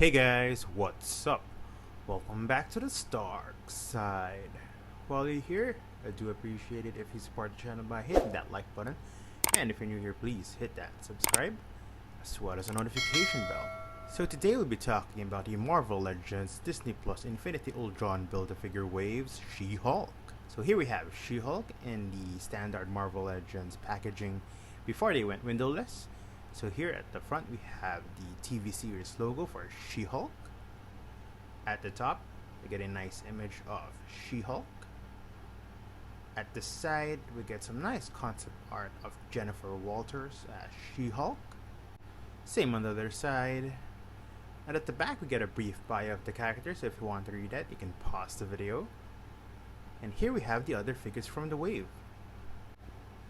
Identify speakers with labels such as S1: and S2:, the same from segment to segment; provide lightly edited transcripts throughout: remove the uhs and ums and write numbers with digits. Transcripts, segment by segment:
S1: Hey guys, what's up? Welcome back to the Starkside. While you're here, I do appreciate it if you support the channel by hitting that like button. And if you're new here, please hit that subscribe, as well as a notification bell. So today we'll be talking about the Marvel Legends Disney Plus Infinity Ultron Build-A-Figure Waves She-Hulk. So here we have She-Hulk in the standard Marvel Legends packaging before they went windowless. So here at the front we have the TV series logo for She-Hulk. At the top we get a nice image of She-Hulk. At the side we get some nice concept art of Jennifer Walters as She-Hulk. Same on the other side. And at the back we get a brief bio of the characters, so if you want to read that you can pause the video. And here we have the other figures from the wave.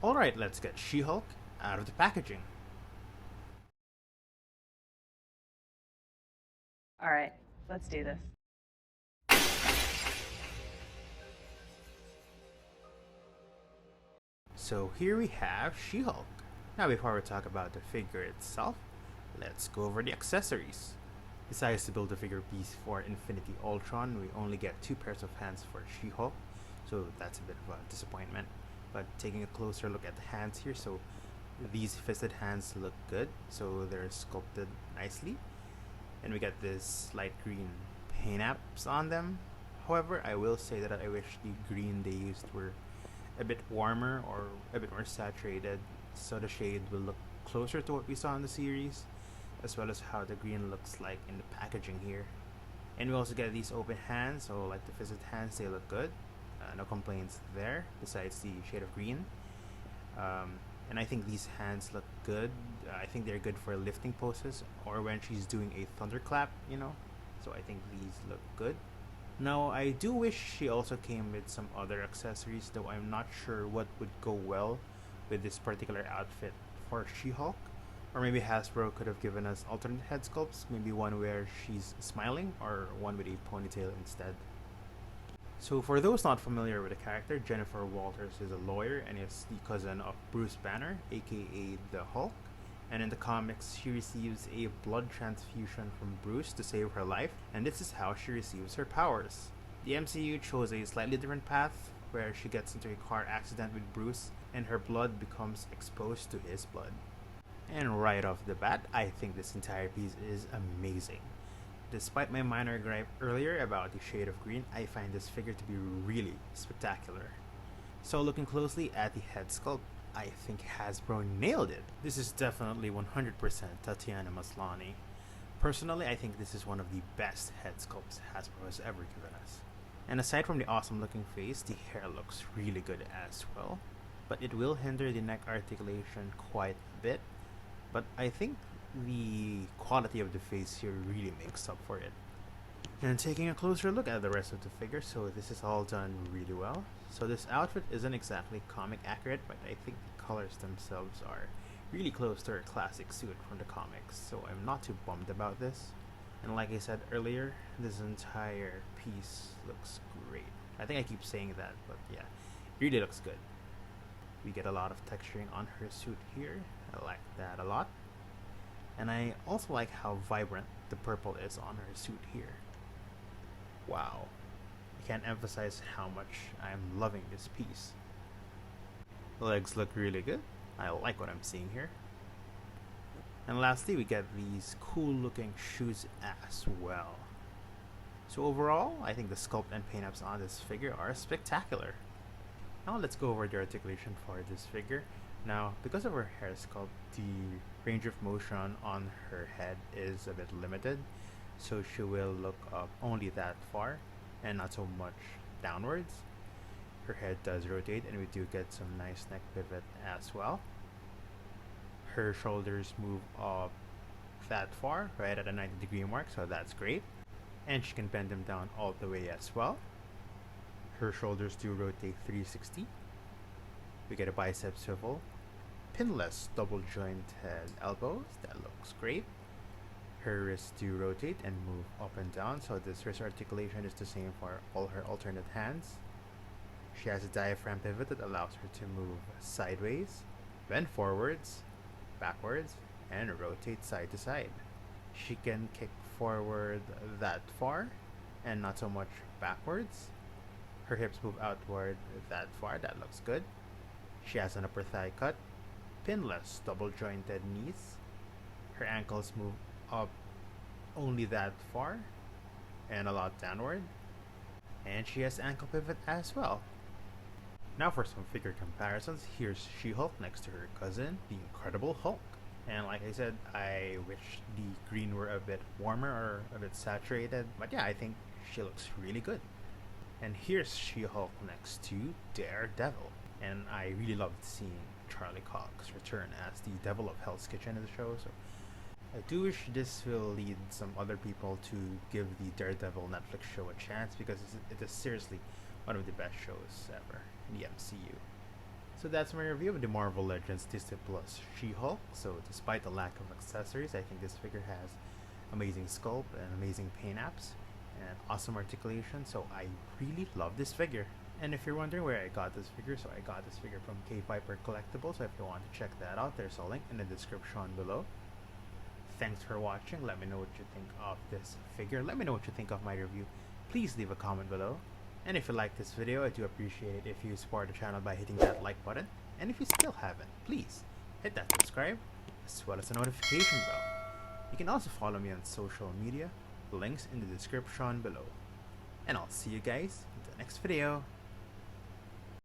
S1: Alright, let's get She-Hulk out of the packaging.
S2: All right, let's do this.
S1: So here we have She-Hulk. Now before we talk about the figure itself, let's go over the accessories. Besides the Build-A-Figure piece for Infinity Ultron, we only get 2 pairs of hands for She-Hulk, so that's a bit of a disappointment. But taking a closer look at the hands here, so these fisted hands look good, so they're sculpted nicely. And we got this light green paint apps on them. However, I will say that I wish the green they used were a bit warmer or a bit more saturated, so the shade will look closer to what we saw in the series, as well as how the green looks like in the packaging here. And we also get these open hands, so like the fisted hands, they look good. No complaints there, besides the shade of green. And I think these hands look good. I think they're good for lifting poses or when she's doing a thunderclap, you know. So I think these look good. Now I do wish she also came with some other accessories, though I'm not sure what would go well with this particular outfit for She-Hulk. Or maybe Hasbro could have given us alternate head sculpts, maybe one where she's smiling or one with a ponytail instead. So for those not familiar with the character, Jennifer Walters is a lawyer and is the cousin of Bruce Banner, aka the Hulk. And in the comics, she receives a blood transfusion from Bruce to save her life, and this is how she receives her powers. The MCU chose a slightly different path, where she gets into a car accident with Bruce, and her blood becomes exposed to his blood. And right off the bat, I think this entire piece is amazing. Despite my minor gripe earlier about the shade of green, I find this figure to be really spectacular. So looking closely at the head sculpt, I think Hasbro nailed it. This is definitely 100% Tatiana Maslany. Personally, I think this is one of the best head sculpts Hasbro has ever given us. And aside from the awesome looking face, the hair looks really good as well. But it will hinder the neck articulation quite a bit. But I think the quality of the face here really makes up for it. And taking a closer look at the rest of the figure, so this is all done really well. So this outfit isn't exactly comic accurate, but I think the colors themselves are really close to her classic suit from the comics, so I'm not too bummed about this. And like I said earlier, this entire piece looks great. I think I keep saying that, but yeah, it really looks good. We get a lot of texturing on her suit here. I like that a lot. And I also like how vibrant the purple is on her suit here. Wow. I can't emphasize how much I'm loving this piece. The legs look really good. I like what I'm seeing here. And lastly, we get these cool looking shoes as well. So overall, I think the sculpt and paint ups on this figure are spectacular. Now let's go over the articulation for this figure. Now, because of her hair sculpt, the range of motion on her head is a bit limited, so she will look up only that far and not so much downwards. Her head does rotate and we do get some nice neck pivot as well. Her shoulders move up that far, right at a 90-degree mark, so that's great. And she can bend them down all the way as well. Her shoulders do rotate 360. We get a bicep swivel, pinless double jointed elbows, that looks great. Her wrists do rotate and move up and down, so this wrist articulation is the same for all her alternate hands. She has a diaphragm pivot that allows her to move sideways, bend forwards, backwards, and rotate side to side. She can kick forward that far and not so much backwards. Her hips move outward that far, that looks good. She has an upper thigh cut, pinless double jointed knees. Her ankles move up only that far and a lot downward. And she has ankle pivot as well. Now for some figure comparisons, here's She-Hulk next to her cousin, the Incredible Hulk. And like I said, I wish the green were a bit warmer or a bit saturated, but yeah, I think she looks really good. And here's She-Hulk next to Daredevil. And I really loved seeing Charlie Cox return as the Devil of Hell's Kitchen in the show, so I do wish this will lead some other people to give the Daredevil Netflix show a chance, because it is seriously one of the best shows ever in the MCU. So that's my review of the Marvel Legends Disney Plus She-Hulk. So despite the lack of accessories, I think this figure has amazing sculpt and amazing paint apps and awesome articulation, so I really love this figure. And if you're wondering where I got this figure, so I got this figure from KVIPER Collectibles, so if you want to check that out, there's a link in the description below. Thanks for watching. Let me know what you think of this figure. Let me know what you think of my review. Please leave a comment below. And if you like this video, I do appreciate it if you support the channel by hitting that like button. And if you still haven't, please hit that subscribe as well as the notification bell. You can also follow me on social media, links in the description below. And I'll see you guys in the next video.